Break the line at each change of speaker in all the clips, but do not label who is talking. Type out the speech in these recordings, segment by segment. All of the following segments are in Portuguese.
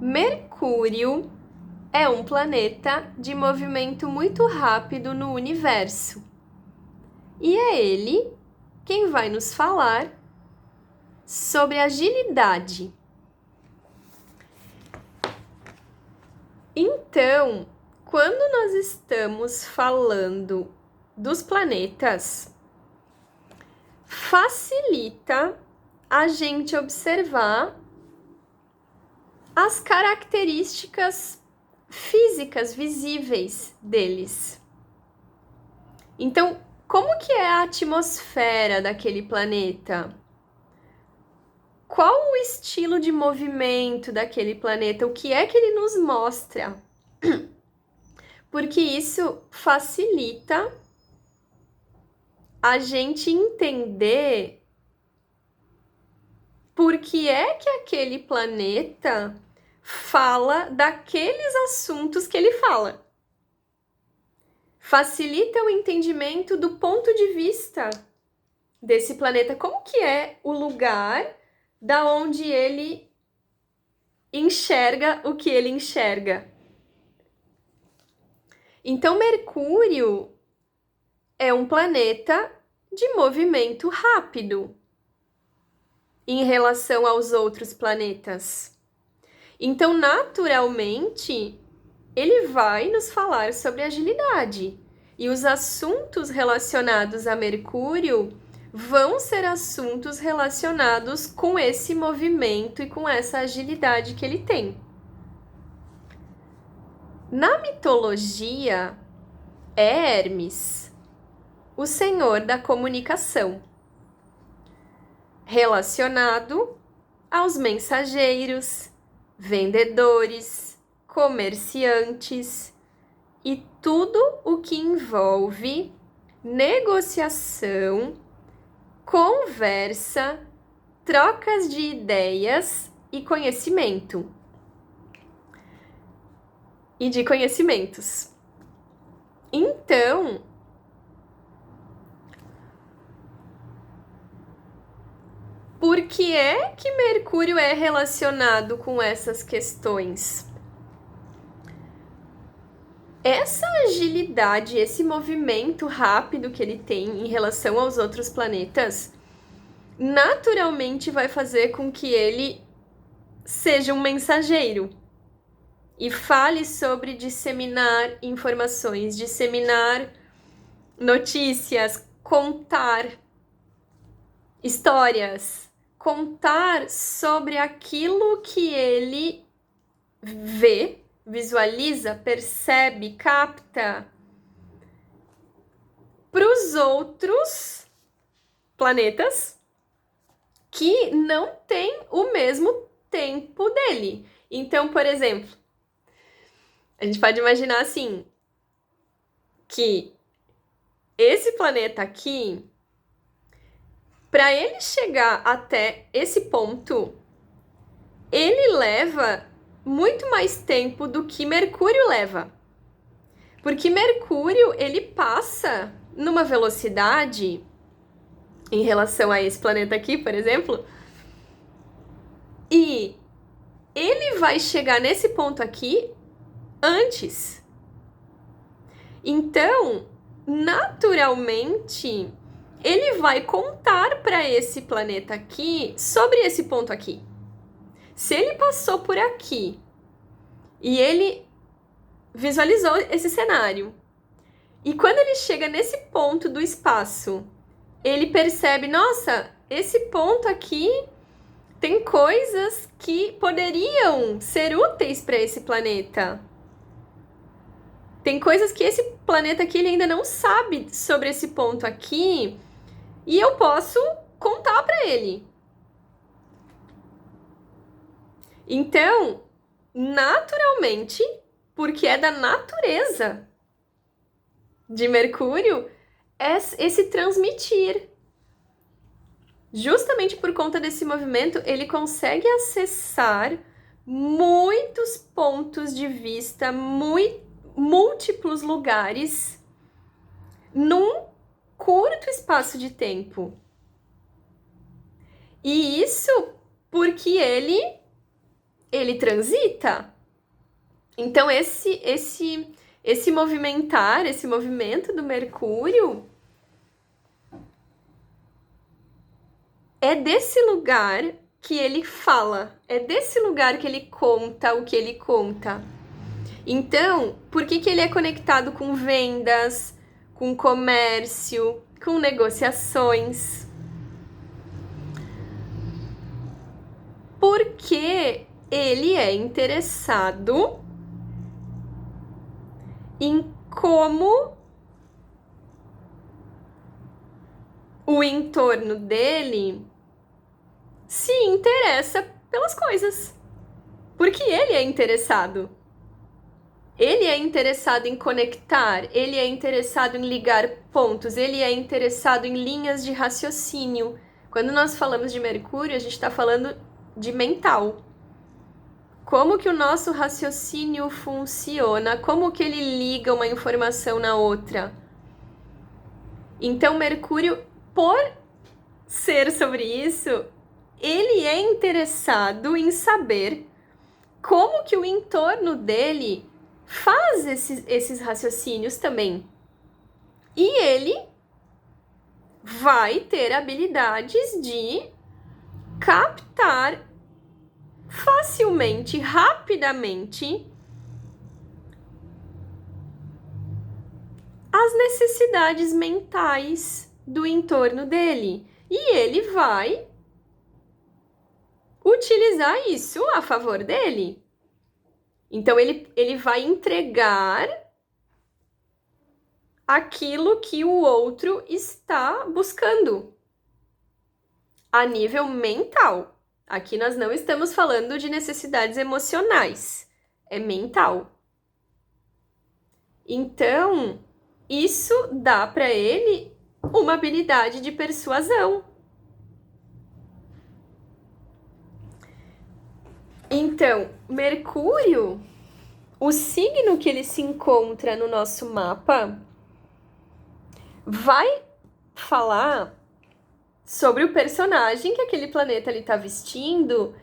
Mercúrio é um planeta de movimento muito rápido no universo. E é ele quem vai nos falar sobre agilidade. Então, quando nós estamos falando dos planetas, facilita a gente observar as características físicas visíveis deles. Então, como que é a atmosfera daquele planeta? Qual o estilo de movimento daquele planeta? O que é que ele nos mostra? Porque isso facilita a gente entender por que é que aquele planeta fala daqueles assuntos que ele fala. Facilita o entendimento do ponto de vista desse planeta, como que é o lugar da onde ele enxerga o que ele enxerga. Então, Mercúrio é um planeta de movimento rápido em relação aos outros planetas. Então, naturalmente, ele vai nos falar sobre agilidade. E os assuntos relacionados a Mercúrio vão ser assuntos relacionados com esse movimento e com essa agilidade que ele tem. Na mitologia, é Hermes, o senhor da comunicação, relacionado aos mensageiros, vendedores, comerciantes e tudo o que envolve negociação, conversa, trocas de ideias e conhecimento. E de conhecimentos. Então, por que é que Mercúrio é relacionado com essas questões? Essa agilidade, esse movimento rápido que ele tem em relação aos outros planetas, naturalmente vai fazer com que ele seja um mensageiro e fale sobre disseminar informações, disseminar notícias, contar histórias, contar sobre aquilo que ele vê, visualiza, percebe, capta para os outros planetas que não têm o mesmo tempo dele. Então, por exemplo, a gente pode imaginar assim, que esse planeta aqui, para ele chegar até esse ponto, ele leva muito mais tempo do que Mercúrio leva. Porque Mercúrio, ele passa numa velocidade, em relação a esse planeta aqui, por exemplo, e ele vai chegar nesse ponto aqui antes. Então, naturalmente, ele vai contar para esse planeta aqui sobre esse ponto aqui. Se ele passou por aqui e ele visualizou esse cenário, e quando ele chega nesse ponto do espaço, ele percebe, nossa, esse ponto aqui tem coisas que poderiam ser úteis para esse planeta. Tem coisas que esse planeta aqui ele ainda não sabe sobre esse ponto aqui e eu posso contar para ele. Então, naturalmente, porque é da natureza de Mercúrio, é esse transmitir. Justamente por conta desse movimento, ele consegue acessar muitos pontos de vista, múltiplos lugares, num curto espaço de tempo. E isso porque ele ele transita. Então, esse movimento do Mercúrio é desse lugar que ele fala, é desse lugar que ele conta o que ele conta. Então, por que ele é conectado com vendas, com comércio, com negociações? Porque ele é interessado em como o entorno dele se interessa pelas coisas. Porque ele é interessado. Ele é interessado em conectar, ele é interessado em ligar pontos, ele é interessado em linhas de raciocínio. Quando nós falamos de Mercúrio, a gente está falando de mental. Como que o nosso raciocínio funciona, como que ele liga uma informação na outra. Então, Mercúrio, por ser sobre isso, ele é interessado em saber como que o entorno dele faz esses raciocínios também. E ele vai ter habilidades de captar facilmente, rapidamente, as necessidades mentais do entorno dele. E ele vai utilizar isso a favor dele. Então, ele vai entregar aquilo que o outro está buscando a nível mental. Aqui nós não estamos falando de necessidades emocionais, é mental. Então, isso dá para ele uma habilidade de persuasão. Então, Mercúrio, o signo que ele se encontra no nosso mapa, vai falar sobre o personagem que aquele planeta ele está vestindo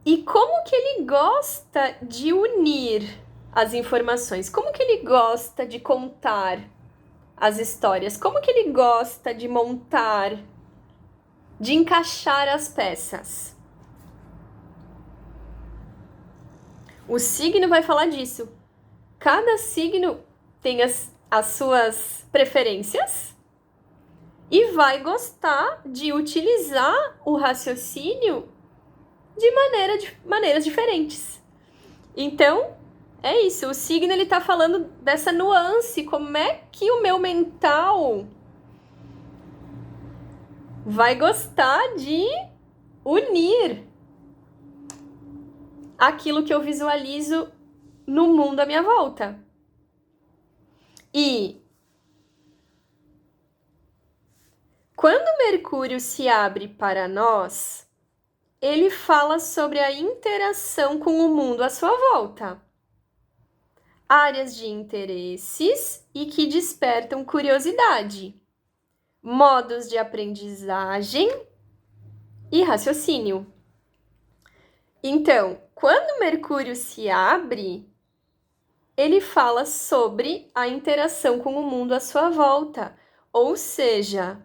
e como que ele gosta de unir as informações, como que ele gosta de contar as histórias, como que ele gosta de montar, de encaixar as peças. O signo vai falar disso. Cada signo tem as suas preferências e vai gostar de utilizar o raciocínio de maneiras diferentes. Então, é isso. O signo ele tá falando dessa nuance. Como é que o meu mental vai gostar de unir aquilo que eu visualizo no mundo à minha volta. E quando Mercúrio se abre para nós, ele fala sobre a interação com o mundo à sua volta. Áreas de interesses e que despertam curiosidade. Modos de aprendizagem e raciocínio. Então, quando Mercúrio se abre, ele fala sobre a interação com o mundo à sua volta. Ou seja,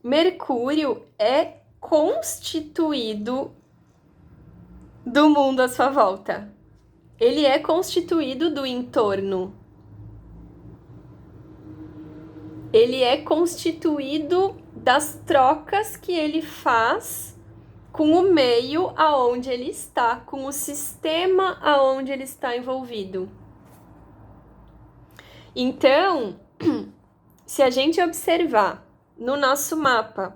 Mercúrio é constituído do mundo à sua volta. Ele é constituído do entorno. Ele é constituído das trocas que ele faz com o meio aonde ele está, com o sistema aonde ele está envolvido. Então, se a gente observar no nosso mapa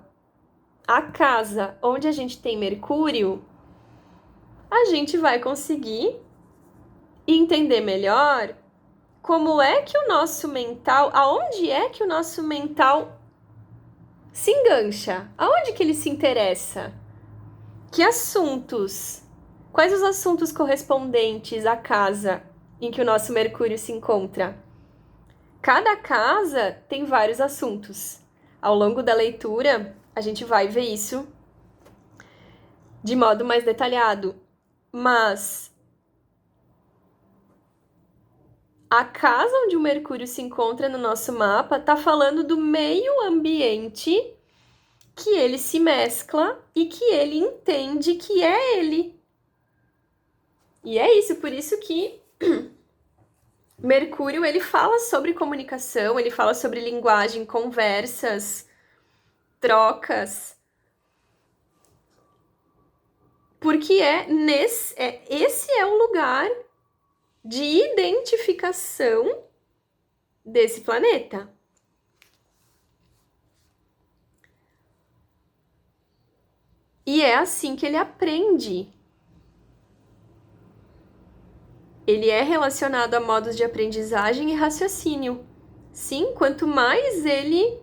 a casa onde a gente tem Mercúrio, a gente vai conseguir entender melhor como é que o nosso mental, aonde é que o nosso mental se engancha, aonde que ele se interessa. Que assuntos? Quais os assuntos correspondentes à casa em que o nosso Mercúrio se encontra? Cada casa tem vários assuntos. Ao longo da leitura, a gente vai ver isso de modo mais detalhado. Mas a casa onde o Mercúrio se encontra no nosso mapa tá falando do meio ambiente que ele se mescla e que ele entende que é ele. E é isso, por isso que Mercúrio, ele fala sobre comunicação, ele fala sobre linguagem, conversas, trocas. Porque esse é o lugar de identificação desse planeta. E é assim que ele aprende. Ele é relacionado a modos de aprendizagem e raciocínio. Sim, quanto mais ele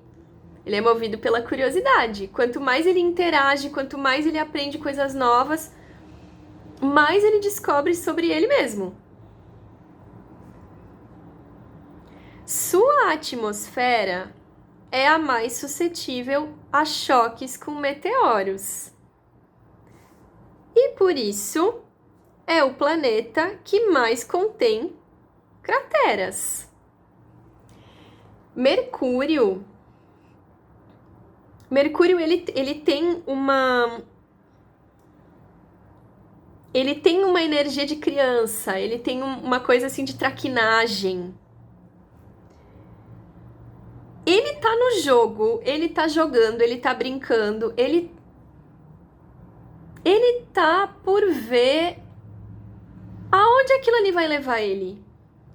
é movido pela curiosidade. Quanto mais ele interage, quanto mais ele aprende coisas novas, mais ele descobre sobre ele mesmo. Sua atmosfera é a mais suscetível a choques com meteoros. E por isso é o planeta que mais contém crateras. Mercúrio, ele tem uma energia de criança, ele tem uma coisa assim de traquinagem. Ele tá no jogo, ele tá jogando, ele tá brincando, ele tá por ver aonde aquilo ali vai levar ele.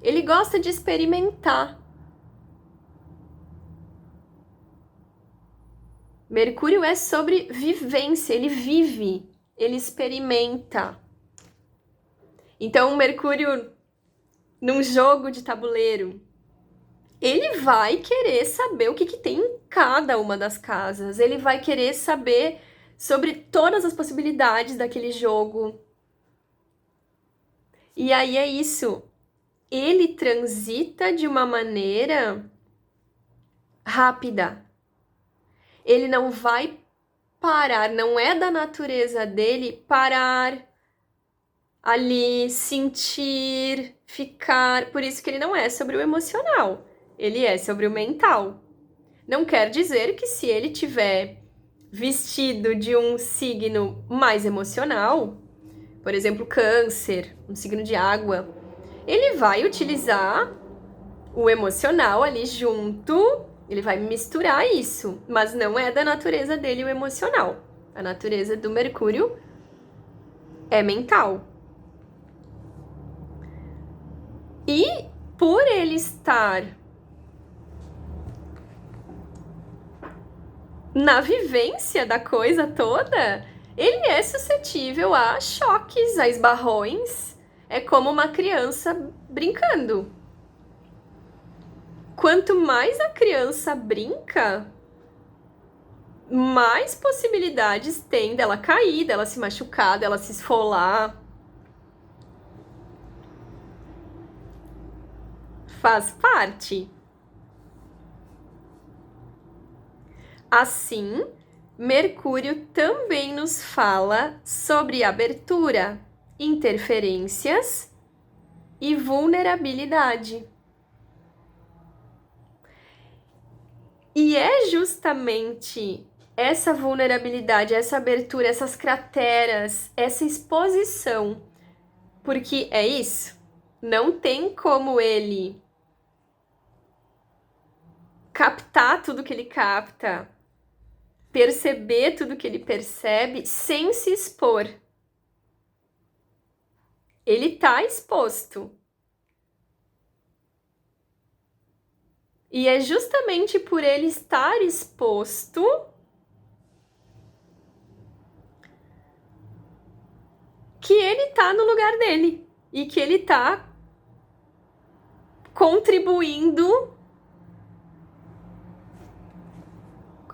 Ele gosta de experimentar. Mercúrio é sobre vivência, ele vive, ele experimenta. Então, Mercúrio, num jogo de tabuleiro, ele vai querer saber o que tem em cada uma das casas. Ele vai querer saber sobre todas as possibilidades daquele jogo. E aí é isso. Ele transita de uma maneira rápida. Ele não vai parar, não é da natureza dele parar ali, sentir, ficar. Por isso que ele não é sobre o emocional. Ele é sobre o mental. Não quer dizer que se ele tiver vestido de um signo mais emocional, por exemplo, Câncer, um signo de água, ele vai utilizar o emocional ali junto, ele vai misturar isso, mas não é da natureza dele o emocional. A natureza do Mercúrio é mental. E por ele estar na vivência da coisa toda, ele é suscetível a choques, a esbarrões. É como uma criança brincando. Quanto mais a criança brinca, mais possibilidades tem dela cair, dela se machucar, dela se esfolar. Faz parte. Assim, Mercúrio também nos fala sobre abertura, interferências e vulnerabilidade. E é justamente essa vulnerabilidade, essa abertura, essas crateras, essa exposição, porque é isso, não tem como ele captar tudo que ele capta, perceber tudo que ele percebe sem se expor. Ele tá exposto. E é justamente por ele estar exposto que ele tá no lugar dele e que ele tá contribuindo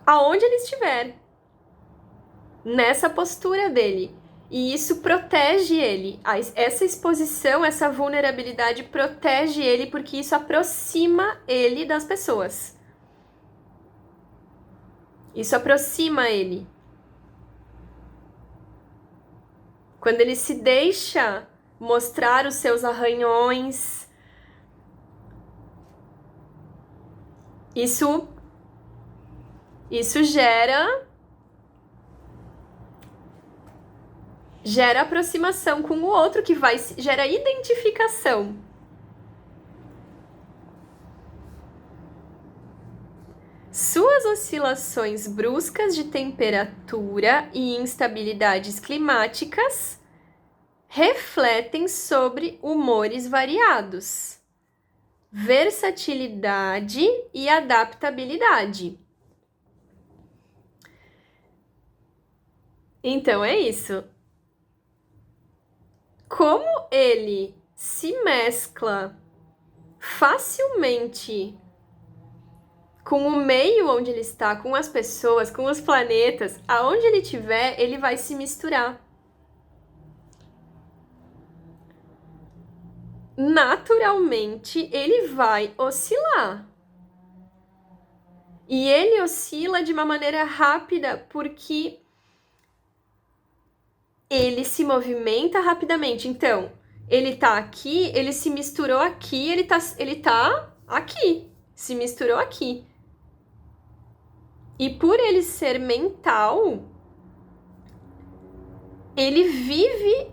aonde ele estiver, nessa postura dele. E isso protege ele. Essa exposição, essa vulnerabilidade protege ele porque isso aproxima ele das pessoas. Isso aproxima ele. quando ele se deixa mostrar os seus arranhões, isso gera aproximação com o outro, que gera identificação. Suas oscilações bruscas de temperatura e instabilidades climáticas refletem sobre humores variados, versatilidade e adaptabilidade. Então é isso. Como ele se mescla facilmente com o meio onde ele está, com as pessoas, com os planetas, aonde ele estiver, ele vai se misturar. Naturalmente, ele vai oscilar. E ele oscila de uma maneira rápida porque ele se movimenta rapidamente. Então, ele tá aqui, ele se misturou aqui, ele tá aqui, se misturou aqui. E por ele ser mental, ele vive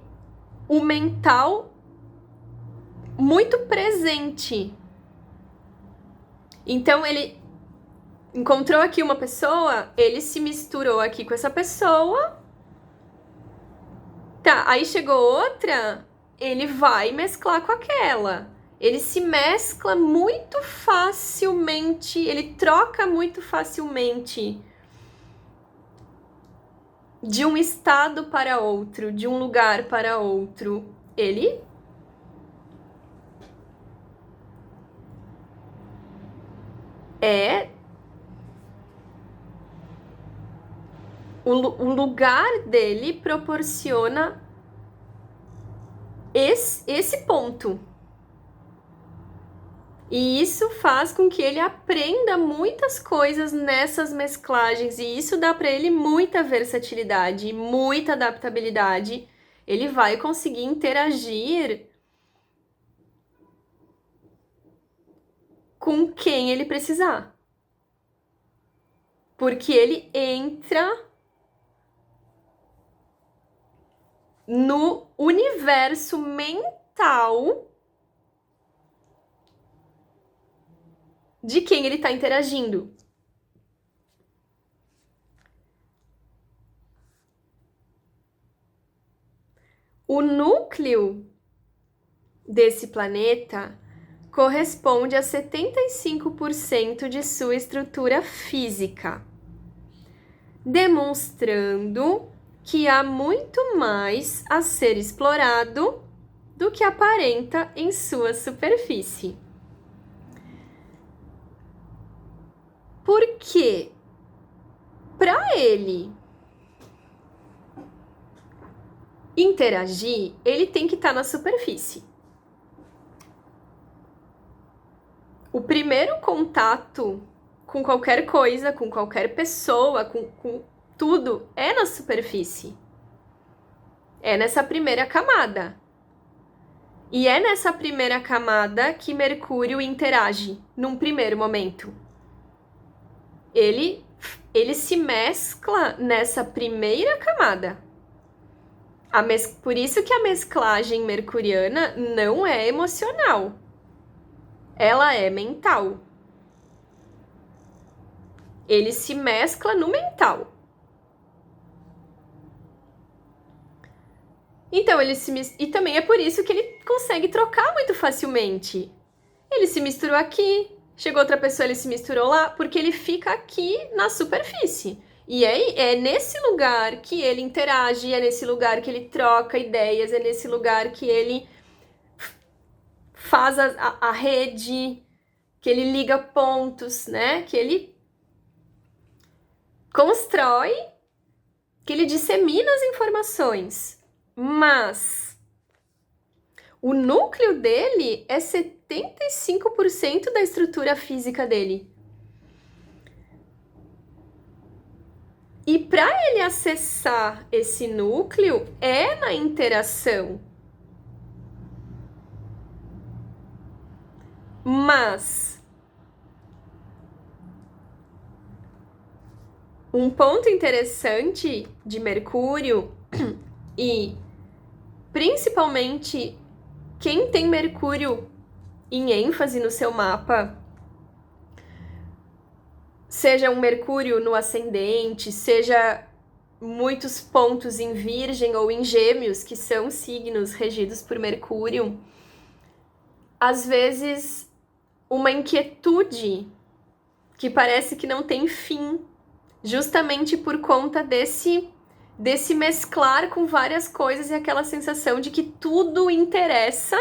o mental muito presente. Então, ele encontrou aqui uma pessoa, ele se misturou aqui com essa pessoa. Tá, aí chegou outra, ele vai mesclar com aquela. Ele se mescla muito facilmente, ele troca muito facilmente de um estado para outro, de um lugar para outro. Ele é o lugar dele proporciona esse ponto. E isso faz com que ele aprenda muitas coisas nessas mesclagens, e isso dá para ele muita versatilidade, muita adaptabilidade. Ele vai conseguir interagir com quem ele precisar. Porque ele entra no universo mental de quem ele está interagindo. O núcleo desse planeta corresponde a 75% de sua estrutura física, demonstrando que há muito mais a ser explorado do que aparenta em sua superfície. Porque, para ele interagir, ele tem que estar na superfície. O primeiro contato com qualquer coisa, com qualquer pessoa, com tudo, é na superfície. É nessa primeira camada. E é nessa primeira camada que Mercúrio interage, num primeiro momento. Ele se mescla nessa primeira camada. Por isso que a mesclagem mercuriana não é emocional. Ela é mental. Ele se mescla no mental. Então, e também é por isso que ele consegue trocar muito facilmente. Ele se misturou aqui, chegou outra pessoa, ele se misturou lá, porque ele fica aqui na superfície. E é nesse lugar que ele interage, é nesse lugar que ele troca ideias, é nesse lugar que ele faz a rede, que ele liga pontos, né? Que ele constrói, que ele dissemina as informações. Mas o núcleo dele é 75% da estrutura física dele. E para ele acessar esse núcleo é na interação. Mas um ponto interessante de Mercúrio e principalmente quem tem Mercúrio em ênfase no seu mapa, seja um Mercúrio no ascendente, seja muitos pontos em Virgem ou em Gêmeos, que são signos regidos por Mercúrio, às vezes uma inquietude que parece que não tem fim, justamente por conta desse mesclar com várias coisas e aquela sensação de que tudo interessa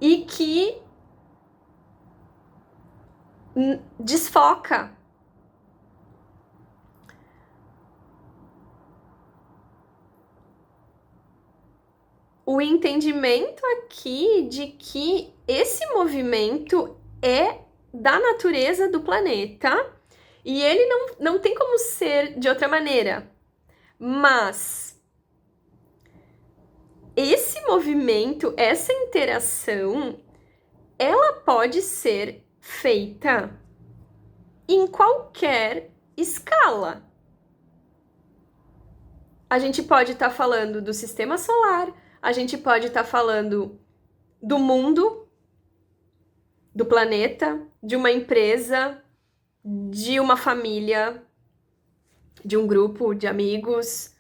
e que desfoca. O entendimento aqui de que esse movimento é da natureza do planeta e ele não tem como ser de outra maneira. Mas esse movimento, essa interação, ela pode ser feita em qualquer escala. A gente pode estar falando do sistema solar, a gente pode estar falando do mundo, do planeta, de uma empresa, de uma família, de um grupo de amigos,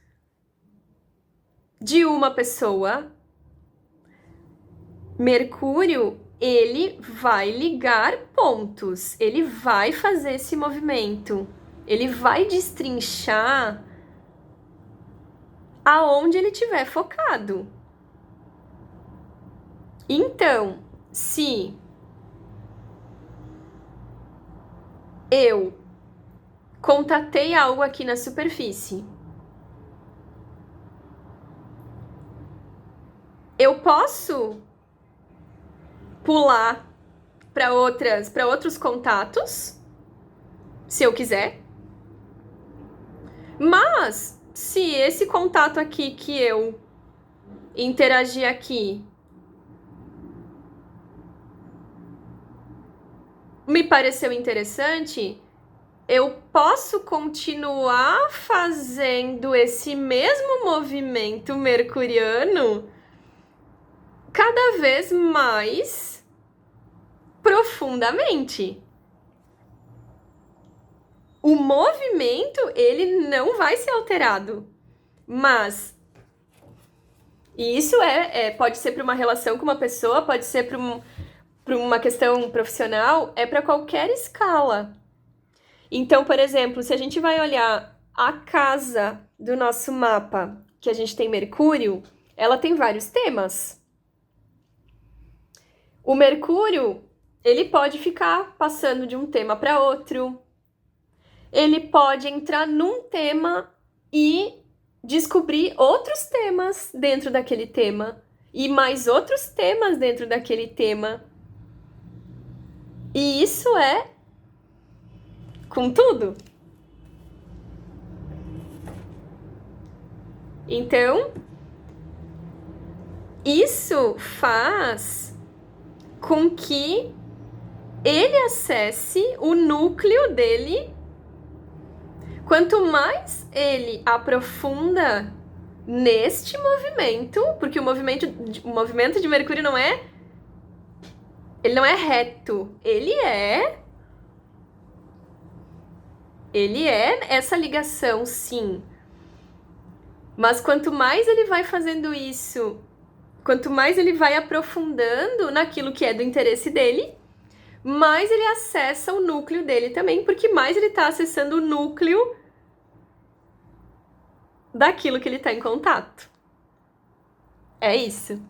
de uma pessoa. Mercúrio, ele vai ligar pontos, ele vai fazer esse movimento, ele vai destrinchar aonde ele estiver focado. Então, se eu contatei algo aqui na superfície, eu posso pular para outros contatos, se eu quiser. Mas se esse contato aqui que eu interagi aqui me pareceu interessante, eu posso continuar fazendo esse mesmo movimento mercuriano cada vez mais profundamente. O movimento, ele não vai ser alterado, mas e isso pode ser para uma relação com uma pessoa, pode ser para uma questão profissional, é para qualquer escala. Então, por exemplo, se a gente vai olhar a casa do nosso mapa, que a gente tem Mercúrio, ela tem vários temas. O Mercúrio, ele pode ficar passando de um tema para outro. Ele pode entrar num tema e descobrir outros temas dentro daquele tema. E mais outros temas dentro daquele tema. E isso é com tudo. Então, isso faz com que ele acesse o núcleo dele. Quanto mais ele aprofunda neste movimento, porque o movimento de Mercúrio ele não é reto, ele é essa ligação, sim. Mas quanto mais ele vai fazendo isso, quanto mais ele vai aprofundando naquilo que é do interesse dele, mais ele acessa o núcleo dele também, porque mais ele está acessando o núcleo daquilo que ele está em contato. É isso.